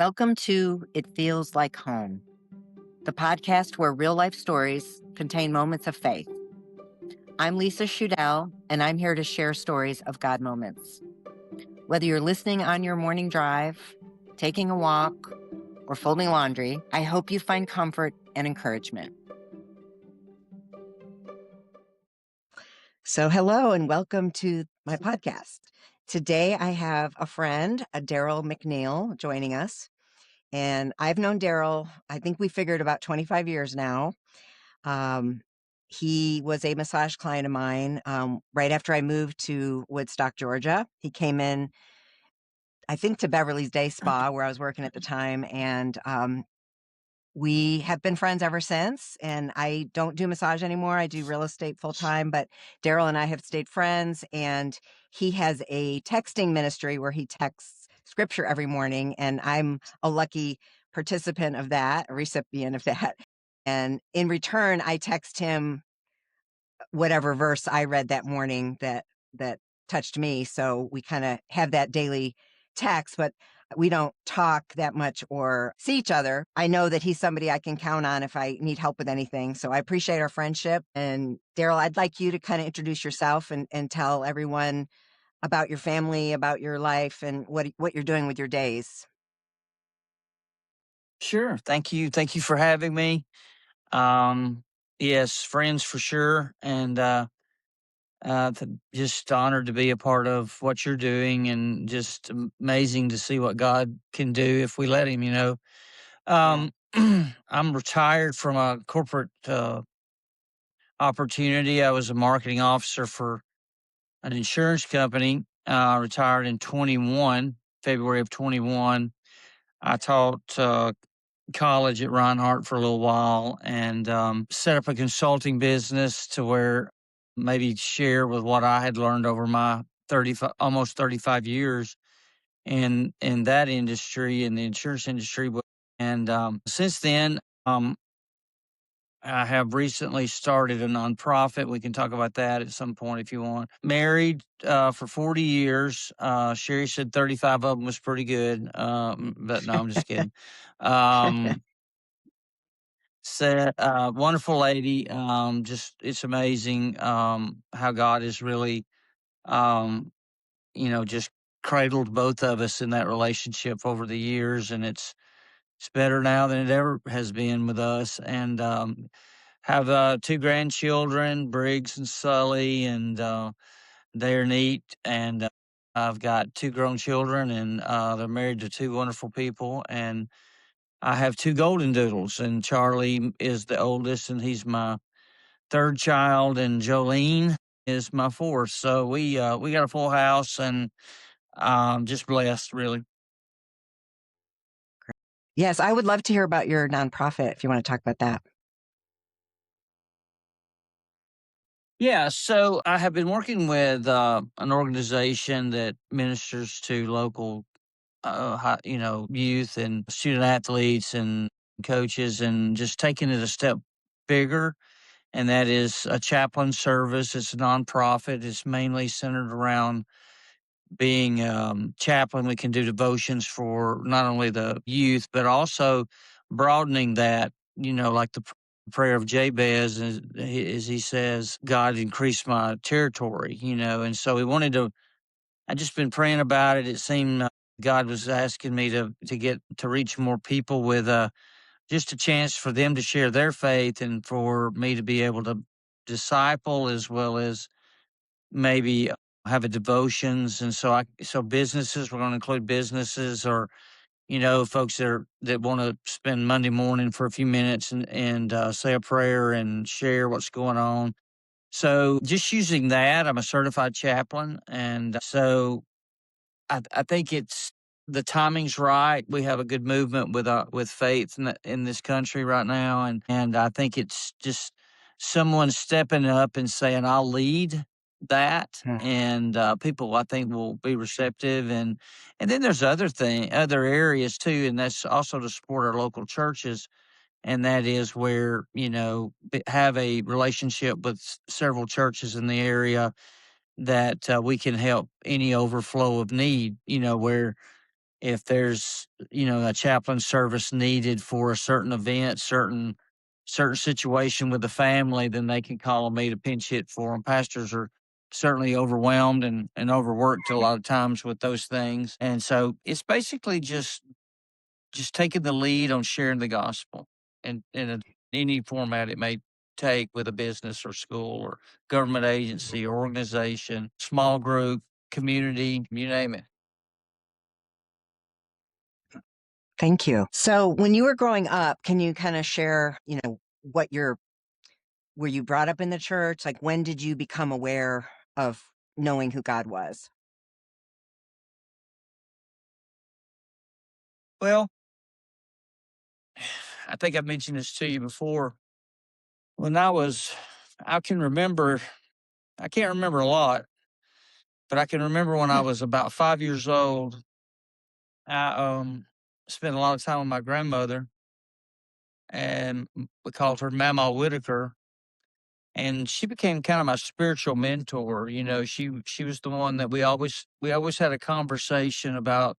Welcome to It Feels Like Home, the podcast where real life stories contain moments of faith. I'm Lisa Shudell, and I'm here to share stories of God moments. Whether you're listening on your morning drive, taking a walk, or folding laundry, I hope you find comfort and encouragement. So, hello and welcome to my podcast. Today I have a friend, Darryl McNeil, joining us. And I've known Darrell, I think we figured about 25 years now. He was a massage client of mine right after I moved to Woodstock, Georgia. He came in, I think, to Beverly's Day Spa where I was working at the time. And we have been friends ever since. And I don't do massage anymore. I do real estate full time. But Darrell and I have stayed friends. And he has a texting ministry where he texts scripture every morning. And I'm a lucky participant of that, a recipient of that. And in return, I text him whatever verse I read that morning that touched me. So we kind of have that daily text, but we don't talk that much or see each other. I know that he's somebody I can count on if I need help with anything. So I appreciate our friendship. And Darrell, I'd like you to kind of introduce yourself and tell everyone about your family, about your life, and what you're doing with your days. Sure. Thank you. Thank you for having me. Um, yes, friends for sure. And just honored to be a part of what you're doing and just amazing to see what God can do if we let him. Yeah. I'm retired from a corporate opportunity. I was a marketing officer for an insurance company, retired in 21, February of 21. I taught college at Reinhardt for a little while and set up a consulting business to where maybe share with what I had learned over my almost 35 years in that industry, in the insurance industry. And since then, I have recently started a nonprofit. We can talk about that at some point if you want. Married for 40 years. Sherry said 35 of them was pretty good. But no, I'm just kidding. Said, wonderful lady. Just it's amazing how God has really, um, just cradled both of us in that relationship over the years, and it's better now than it ever has been with us. And have two grandchildren, Briggs and Sully, and they're neat. And I've got two grown children, and they're married to two wonderful people, and I have two golden doodles, and Charlie is the oldest, and he's my third child, and Jolene is my fourth. So we got a full house, and just blessed, really. Yes, I would love to hear about your nonprofit if you want to talk about that. Yeah, so I have been working with an organization that ministers to local, youth and student athletes and coaches, and just taking it a step bigger. And that is a chaplain service. It's a nonprofit. It's mainly centered around being chaplain. We can do devotions for not only the youth, but also broadening that, like the prayer of Jabez, as he says, God increased my territory, and so we wanted to, I just been praying about it. It seemed God was asking me to get to reach more people with just a chance for them to share their faith and for me to be able to disciple as well as maybe have a devotions. And so businesses, we're going to include businesses or, folks that want to spend Monday morning for a few minutes and say a prayer and share what's going on. So just using that, I'm a certified chaplain. And so I think it's the timing's right. We have a good movement with faith in this country right now, and I think it's just someone stepping up and saying, "I'll lead that," Hmm. and people I think will be receptive, and then there's other areas too, and that's also to support our local churches. And that is where have a relationship with several churches in the area that we can help any overflow of need, where if there's, a chaplain service needed for a certain event, certain situation with the family, then they can call on me to pinch hit for them. Pastors are certainly overwhelmed and overworked a lot of times with those things. And so it's basically just taking the lead on sharing the gospel and in any format it may take with a business or school or government agency or organization, small group, community, you name it. Thank you. So when you were growing up, can you kind of share, what your were you brought up in the church? Like when did you become aware of knowing who God was? Well, I think I mentioned this to you before. When I can remember, I can't remember a lot, but I can remember when I was about 5 years old. I spent a lot of time with my grandmother, and we called her Mama Whitaker, and she became kind of my spiritual mentor. She was the one that we always had a conversation about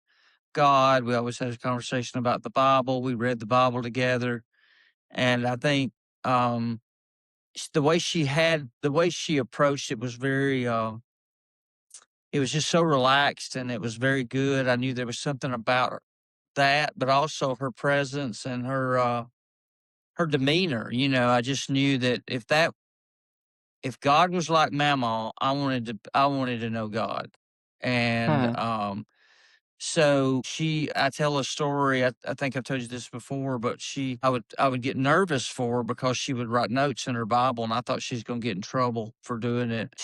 God. We always had a conversation about the Bible. We read the Bible together, and I think um, the way she approached it was it was just so relaxed and it was very good. I knew there was something about that, but also her presence and her demeanor. I just knew that if God was like Mama, I wanted to know God. And Huh. so I tell a story. I think I've told you this before, but I would get nervous for her because she would write notes in her Bible, and I thought she's going to get in trouble for doing it.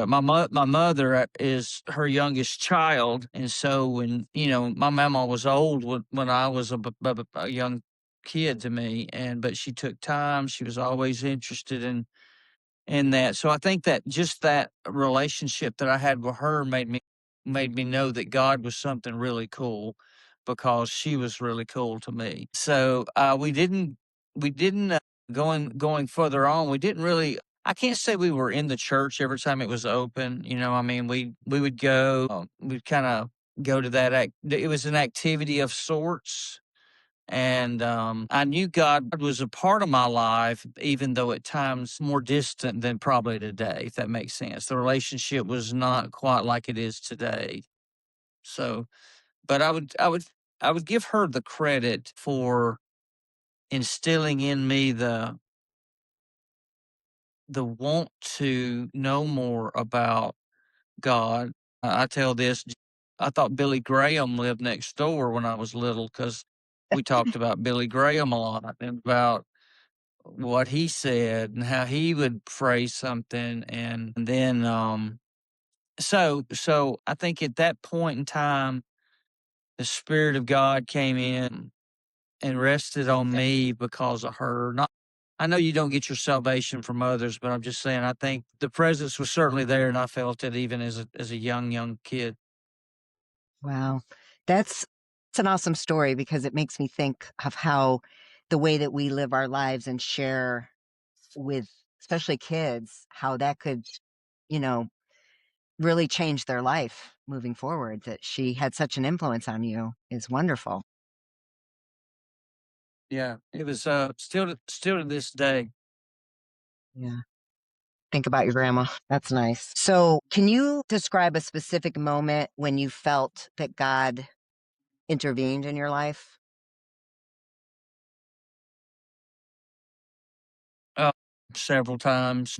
My mother is her youngest child, and so when my mama was old when I was a young kid to me, but she took time. She was always interested in that. So I think that just that relationship that I had with her made me know that God was something really cool because she was really cool to me. So we didn't going further on. We didn't really. I can't say we were in the church every time it was open. I mean, we would go. We'd kind of go to that. It was an activity of sorts, and I knew God was a part of my life, even though at times more distant than probably today, if that makes sense. The relationship was not quite like it is today. So, but I would give her the credit for instilling in me the want to know more about God. I tell this. I thought Billy Graham lived next door when I was little because we talked about Billy Graham a lot and about what he said and how he would phrase something. And then so I think at that point in time the spirit of God came in and rested on me because of her. Not I know you don't get your salvation from others, but I'm just saying I think the presence was certainly there and I felt it even as a young kid. Wow. That's it's an awesome story because it makes me think of how the way that we live our lives and share with especially kids, how that could, you know, really change their life moving forward. That she had such an influence on you is wonderful. Yeah, it was still to this day. Yeah. Think about your grandma. That's nice. So, can you describe a specific moment when you felt that God intervened in your life? Uh, Several times.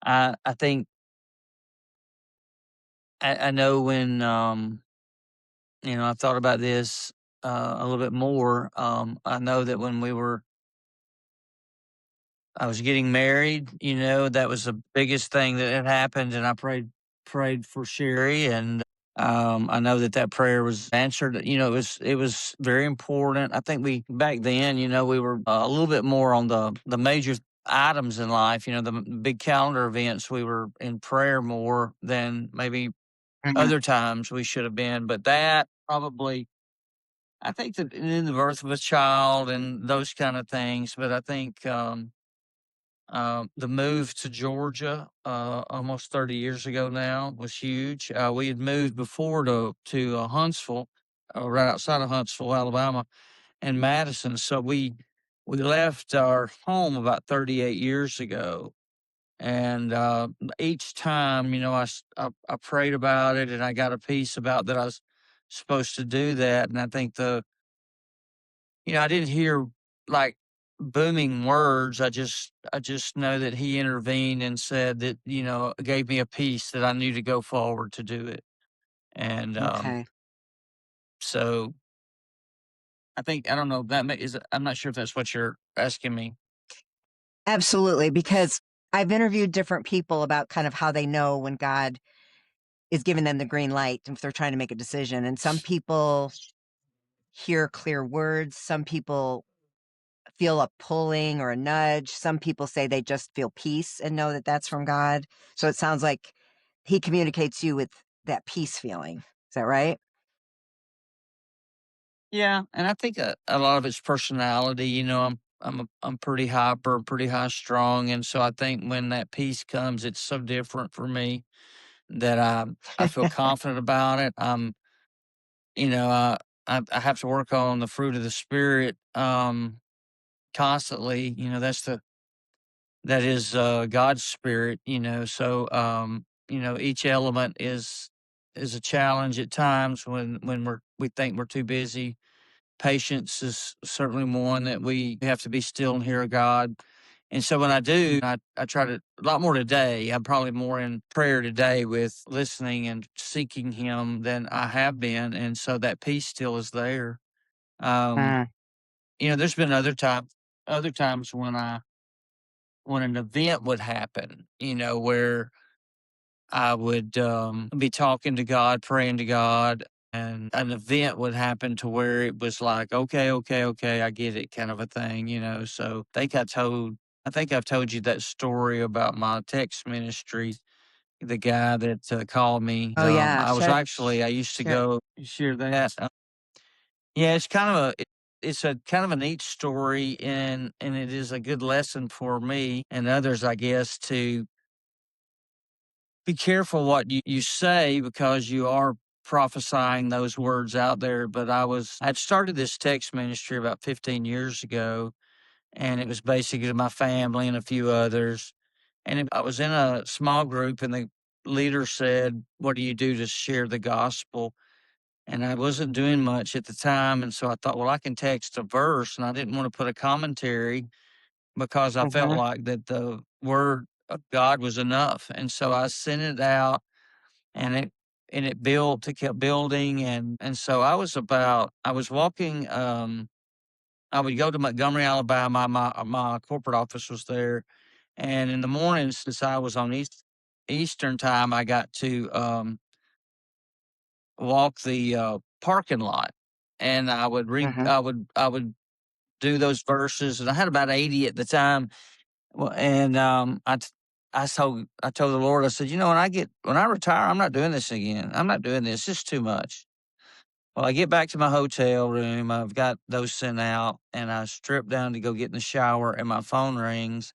I think I know when I've thought about this a little bit more. I know that when I was getting married, that was the biggest thing that had happened, and I prayed for Sherry, and I know that prayer was answered. It was very important. I think we back then, we were a little bit more on the major items in life. The big calendar events. We were in prayer more than maybe Mhm. other times we should have been, but that probably I think that in the birth of a child and those kind of things, but I think The move to Georgia, almost 30 years ago now, was huge. We had moved before to Huntsville, right outside of Huntsville, Alabama, and Madison. So we left our home about 38 years ago, and each time, I prayed about it, and I got a peace about that I was supposed to do that. And I think I didn't hear like booming words. I just know that he intervened and said that, gave me a peace that I knew to go forward to do it. And Okay. so I don't know, I'm not sure if that's what you're asking me. Absolutely, because I've interviewed different people about kind of how they know when God is giving them the green light if they're trying to make a decision. And some people hear clear words, some people feel a pulling or a nudge, some people say they just feel peace and know that that's from God. So it sounds like he communicates you with that peace feeling. Is that right? Yeah, and I think a lot of it's personality. I'm pretty hyper, pretty high strong, and so I think when that peace comes, it's so different for me that I feel confident about it. You know, uh, I have to work on the fruit of the spirit constantly. That is God's spirit. So each element is a challenge at times when we think we're too busy. Patience is certainly one that we have to be still and hear God. And so when I do, I try to a lot more today. I'm probably more in prayer today with listening and seeking Him than I have been. And so that peace still is there. Um, Mm. there's been other times when an event would happen, where I would be talking to God, praying to God, and an event would happen to where it was like, okay, okay, okay, I get it, kind of a thing. So I think I've told you that story about my text ministry. The guy that called me, Oh, yeah. I used to Share. go share that. Yeah, it's a kind of a neat story, and it is a good lesson for me and others, I guess, to be careful what you say because you are prophesying those words out there. But I'd started this text ministry about 15 years ago, and it was basically to my family and a few others. And I was in a small group, and the leader said, "What do you do to share the gospel?" And I wasn't doing much at the time. And so I thought, well, I can text a verse, and I didn't want to put a commentary because I felt Hmm. like that the word of God was enough. And so I sent it out, and it kept building. And so I was walking, I would go to Montgomery, Alabama. My corporate office was there. And in the mornings, since I was on Eastern time, I got to walk the parking lot, and I would read. Hmm. I would do those verses, and I had about 80 at the time. Well, and I told the Lord, I said, when I retire, I'm not doing this again. I'm not doing this. It's too much. Well, I get back to my hotel room. I've got those sent out, and I strip down to go get in the shower, and my phone rings.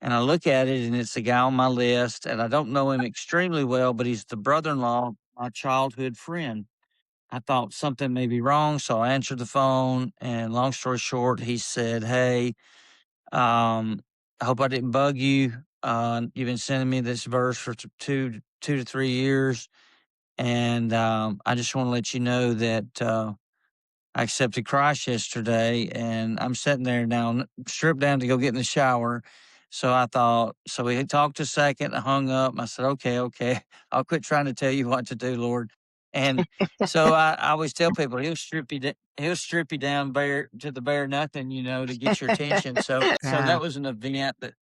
And I look at it, and it's the guy on my list, and I don't know him extremely well, but he's the brother-in-law of my childhood friend. I thought something may be wrong, so I answered the phone. And long story short, he said, "Hey, um, I hope I didn't bug you. You've been sending me this verse for 2 to 3 years, and I just want to let you know that." I accepted Christ yesterday, and I'm sitting there now, stripped down to go get in the shower. So we had talked a second, I hung up, and I said, "Okay, okay, I'll quit trying to tell you what to do, Lord." And so I always tell people he'll strip you down bare to the bare nothing, to get your attention. So Yeah. that was an event that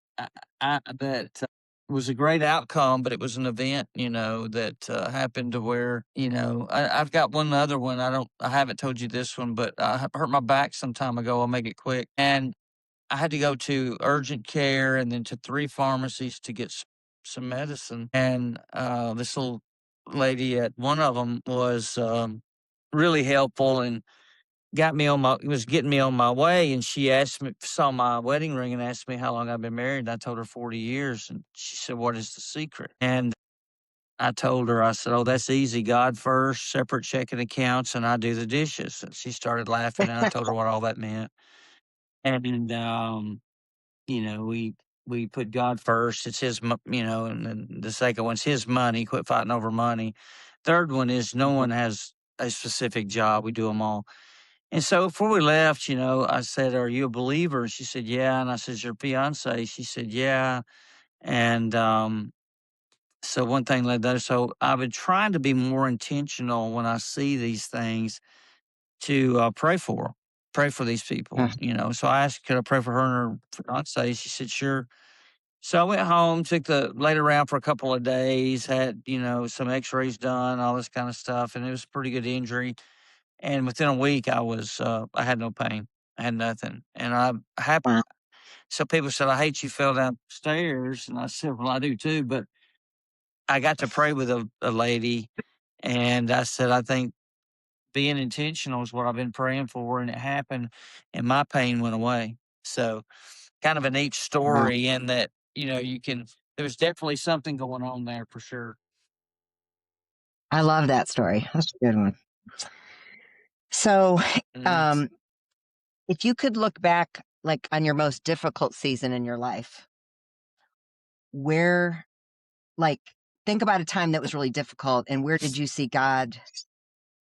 was a great outcome, but it was an event, that happened to where, I've got one other one. I haven't told you this one, but I hurt my back some time ago. I'll make it quick. And I had to go to urgent care and then to 3 pharmacies to get some medicine. And this little lady at one of them was really helpful. And got me on my was getting me on my way, and she asked me saw my wedding ring and asked me how long I've been married, and I told her 40 years, and she said, "What is the secret?" And I told her, I said, "Oh, that's easy. God first, separate checking accounts, and I do the dishes." And she started laughing, and I told her what all that meant. And, we put God first. It's and then the second one's his money. Quit fighting over money. Third one is no one has a specific job. We do them all. And so before we left, I said, "Are you a believer?" And she said, "Yeah." And I said, "Is your fiance?" She said, "Yeah." And so one thing led to the other. So I've been trying to be more intentional when I see these things to pray for these people. So I asked, "Could I pray for her and her fiance?" She said, "Sure." So I went home, laid around for a couple of days, had some X-rays done, all this kind of stuff, and it was a pretty good injury. And within a week, I had no pain. I had nothing. And I'm happy. Wow. So people said, "I hate you fell downstairs." And I said, "Well, I do too." But I got to pray with a lady. And I said, "I think being intentional is what I've been praying for." And it happened. And my pain went away. So kind of a neat Wow. story in that, there's definitely something going on there for sure. I love that story. That's a good one. So, Mhm. um, if you could look back like on your most difficult season in your life, where like think about a time that was really difficult and where did you see God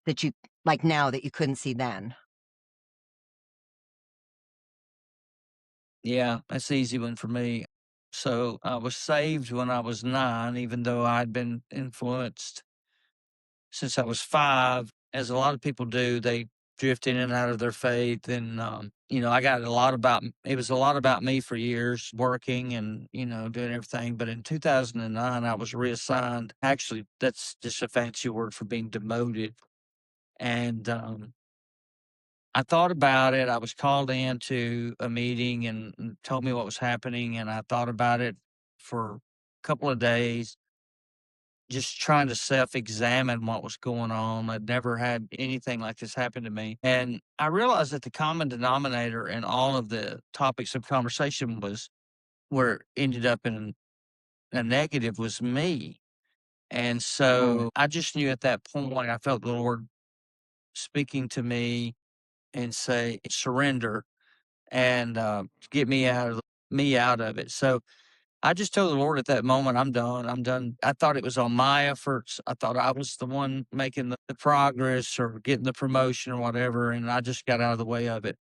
that you like now that you couldn't see then? Yeah, that's the easy one for me. So I was saved when I was 9, even though I'd been influenced since I was 5. As a lot of people do, they drift in and out of their faith. And, I got it was a lot about me for years, working and, doing everything. But in 2009, I was reassigned. Actually, that's just a fancy word for being demoted. And I thought about it. I was called into a meeting and told me what was happening. And I thought about it for a couple of days, just trying to self-examine what was going on. I'd never had anything like this happen to me. And I realized that the common denominator in all of the topics of conversation was where it ended up in a negative was me. And Mm. so I just knew at that point, I felt the Lord speaking to me and say, surrender and get me out of it. So I just told the Lord at that moment, I'm done. I'm done. I thought it was on my efforts. I thought I was the one making the progress or getting the promotion or whatever. And I just got out of the way of it.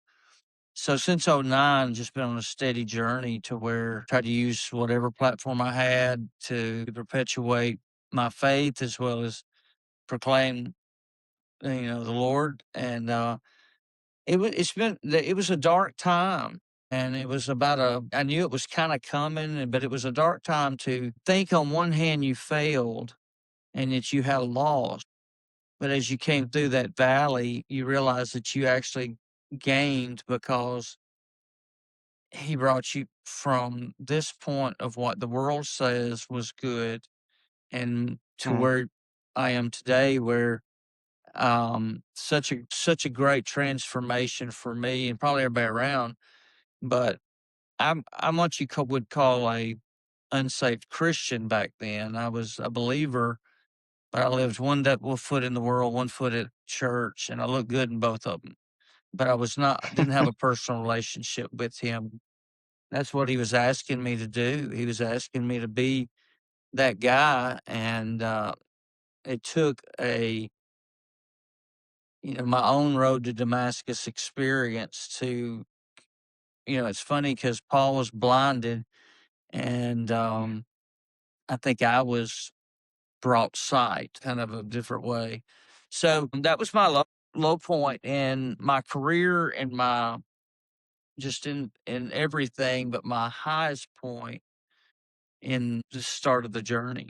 So since '09, just been on a steady journey to where I tried to use whatever platform I had to perpetuate my faith as well as proclaim, the Lord. And it was a dark time. And it was I knew it was kind of coming, but it was a dark time to think on one hand you failed and that you had lost. But as you came through that valley, you realized that you actually gained because he brought you from this point of what the world says was good and to Mm. where I am today, where such a great transformation for me and probably everybody around. But I'm what would call a unsaved Christian back then. I was a believer, but I lived one foot in the world, one foot at church, and I looked good in both of them. But didn't have a personal relationship with him. That's what he was asking me to do. He was asking me to be that guy, and it took my own road to Damascus experience to, it's funny because Paul was blinded, and I think I was brought sight kind of a different way. So that was my low point in my career and my just in everything, but my highest point in the start of the journey.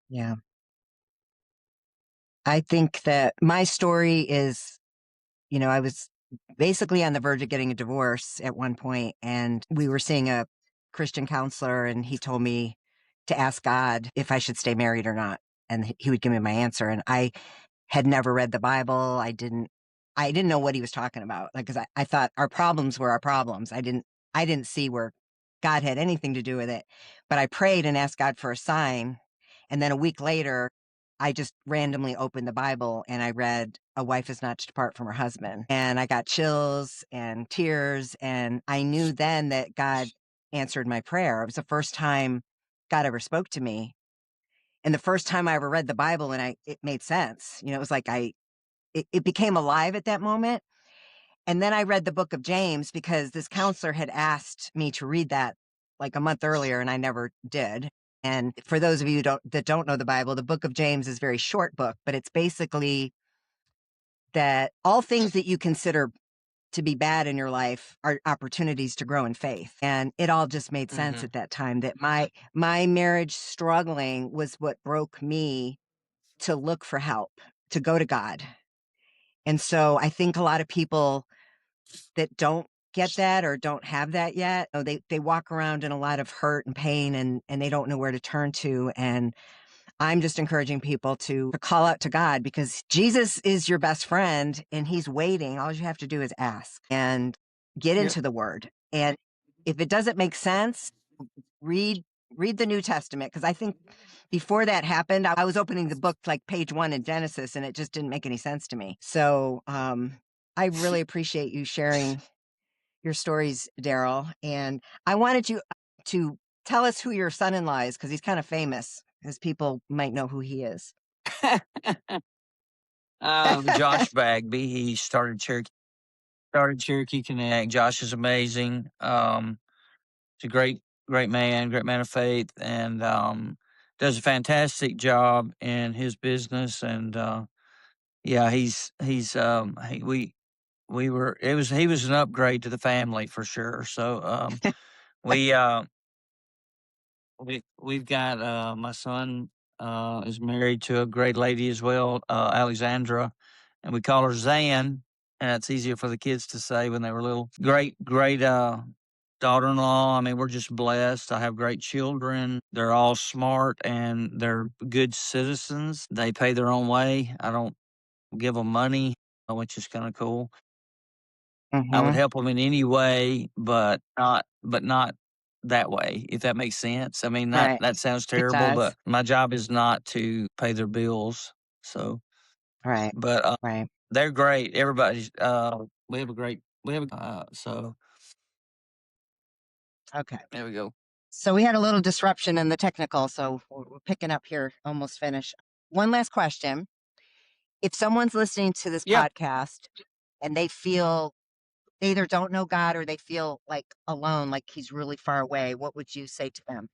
Yeah. I think that my story is, I was basically on the verge of getting a divorce at one point, and we were seeing a Christian counselor, and he told me to ask God if I should stay married or not. And he would give me my answer. And I had never read the Bible. I didn't know what he was talking about. Like, cause I thought our problems were our problems. I didn't see where God had anything to do with it, but I prayed and asked God for a sign. And then a week later, I just randomly opened the Bible and I read, "A wife is not to depart from her husband." And I got chills and tears. And I knew then that God answered my prayer. It was the first time God ever spoke to me. And the first time I ever read the Bible, and it made sense. It was like it became alive at that moment. And then I read the book of James because this counselor had asked me to read that like a month earlier, and I never did. And for those of you that don't know the Bible, the book of James is a very short book, but it's basically that all things that you consider to be bad in your life are opportunities to grow in faith. And it all just made sense Hmm. at that time that my marriage struggling was what broke me to look for help, to go to God. And so I think a lot of people that don't get that or don't have that yet, they walk around in a lot of hurt and pain, and they don't know where to turn to. And I'm just encouraging people to call out to God, because Jesus is your best friend and he's waiting. All you have to do is ask and get Yep. into the word. And if it doesn't make sense, read read the New Testament, because I think before that happened, I was opening the book like page 1 in Genesis and it just didn't make any sense to me. So, I really appreciate you sharing your stories, Darrell. And I wanted you to tell us who your son-in-law is, because he's kind of famous, as people might know who he is. Josh Bagby, he started Cherokee Connect. Josh is amazing. He's a great man of faith, and does a fantastic job in his business. And yeah, he's we were it was he was an upgrade to the family for sure. So we we've got my son is married to a great lady as well, Alexandra, and we call her Zan, and it's easier for the kids to say when they were little. Great daughter-in-law. I mean, we're just blessed. I have great children. They're all smart and they're good citizens. They pay their own way. I don't give them money, which is kind of cool. I would Hmm. help them in any way, but not that way, if that makes sense. I mean, not Right. that sounds It terrible, does. but my job is not to pay their bills. So, Right. but Right. they're great. Everybody's we have so Okay. there we go. So we had a little disruption in the technical, so we're picking up here, almost finished. One last question. If someone's listening to this Yeah. podcast and they feel they either don't know God or they feel like alone, like he's really far away, what would you say to them?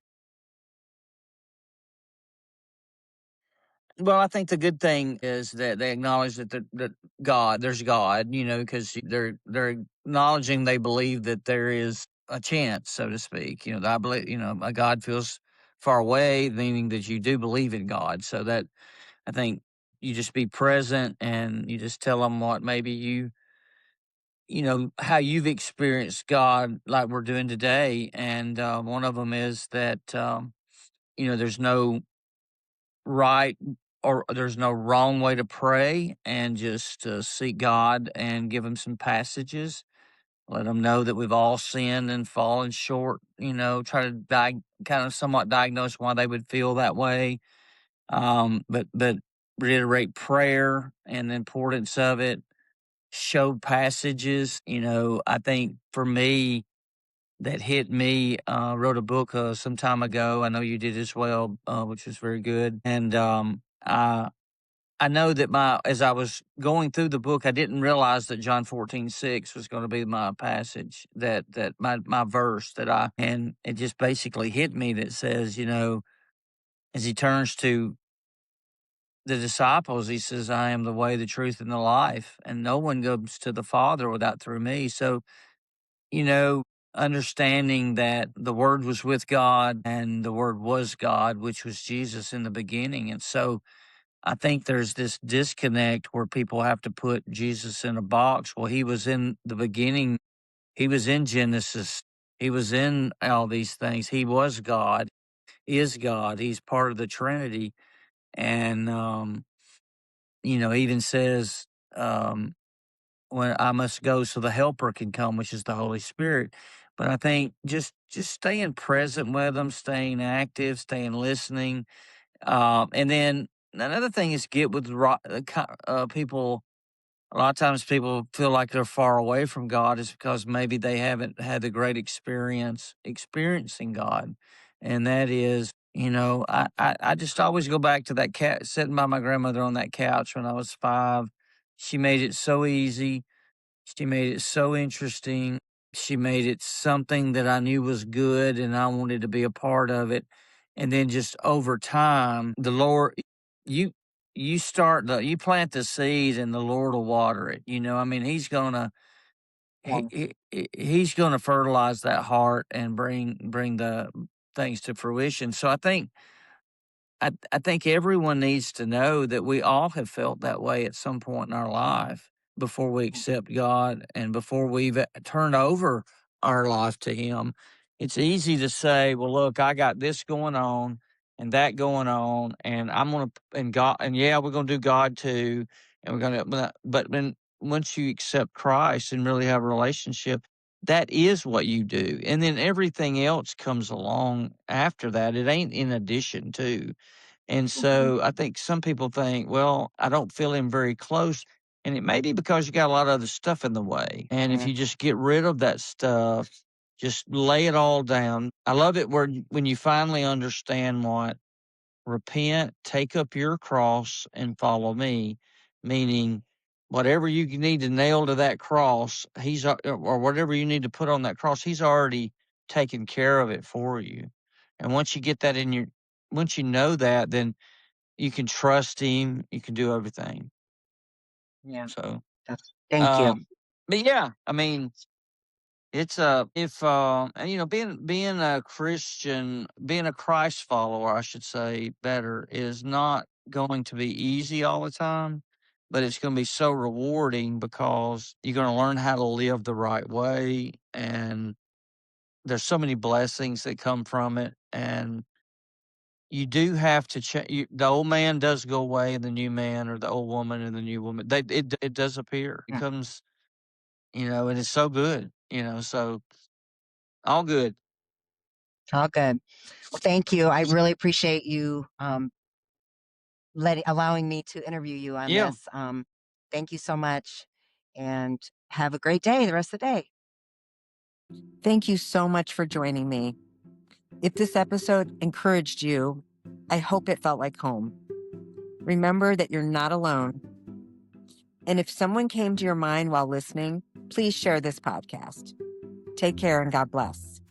Well, I think the good thing is that they acknowledge that there's God, because they're acknowledging they believe that there is a chance, so to speak. I believe, a God feels far away, meaning that you do believe in God. So that I think you just be present and you just tell them what maybe how you've experienced God, like we're doing today. And one of them is that there's no right or there's no wrong way to pray, and just seek God and give him some passages. Let them know that we've all sinned and fallen short. Try to kind of somewhat diagnose why they would feel that way. But reiterate prayer and the importance of it. Show passages. I think for me, that hit me. Wrote a book some time ago. I know you did as well, which was very good. And I know that as I was going through the book, I didn't realize that John 14:6 was going to be my passage, that my verse and it just basically hit me that says, as he turns to the disciples, he says, "I am the way, the truth, and the life, and no one goes to the Father without through me." So, you know, understanding that the Word was with God and the Word was God, which was Jesus in the beginning. And so I think there's this disconnect where people have to put Jesus in a box. Well, he was in the beginning, he was in Genesis, he was in all these things. He was God, is God, he's part of the Trinity. And, even says, um, when I must go so the helper can come, which is the Holy Spirit. But I think just staying present with them, staying active, staying listening, and then another thing is get with people. A lot of times people feel like they're far away from God is because maybe they haven't had the great experience experiencing God. And that is, I just always go back to that cat sitting by my grandmother on that couch when I was 5. She made it so easy. She made it so interesting. She made it something that I knew was good and I wanted to be a part of it. And then just over time, the Lord, you you plant the seed and the Lord will water it. I mean, Yeah. he's gonna fertilize that heart and bring the things to fruition. So I think everyone needs to know that we all have felt that way at some point in our life before we accept God and before we've turned over our life to Him. It's easy to say, "Well, look, I got this going on and that going on, and I'm gonna and God and yeah, we're gonna do God too, and we're gonna." But when once you accept Christ and really have a relationship, that is what you do, and then everything else comes along after that. It ain't in addition to. And Mhm. so I think some people think, well, I don't feel him very close. And it may be because you got a lot of other stuff in the way. And if Yeah. you just get rid of that stuff, just lay it all down. I love it when you finally understand what repent, take up your cross and follow me, meaning whatever you need to nail to that cross, or whatever you need to put on that cross, he's already taken care of it for you. And once you get that once you know that, then you can trust him, you can do everything. Yeah. So, Thank you. um, but yeah, I mean, it's if and being a Christian, being a Christ follower, I should say better, is not going to be easy all the time, but it's going to be so rewarding because you're going to learn how to live the right way, and there's so many blessings that come from it, and you do have to change. The old man does go away, and the new man, or the old woman and the new woman, it does appear. It Yeah. comes, and it's so good, so all good. All good. Well, thank you. I really appreciate you allowing me to interview you on Yeah. this. Thank you so much, and have a great day. The rest of the day. Thank you so much for joining me. If this episode encouraged you, I hope it felt like home. Remember that you're not alone. And if someone came to your mind while listening, please share this podcast. Take care and God bless.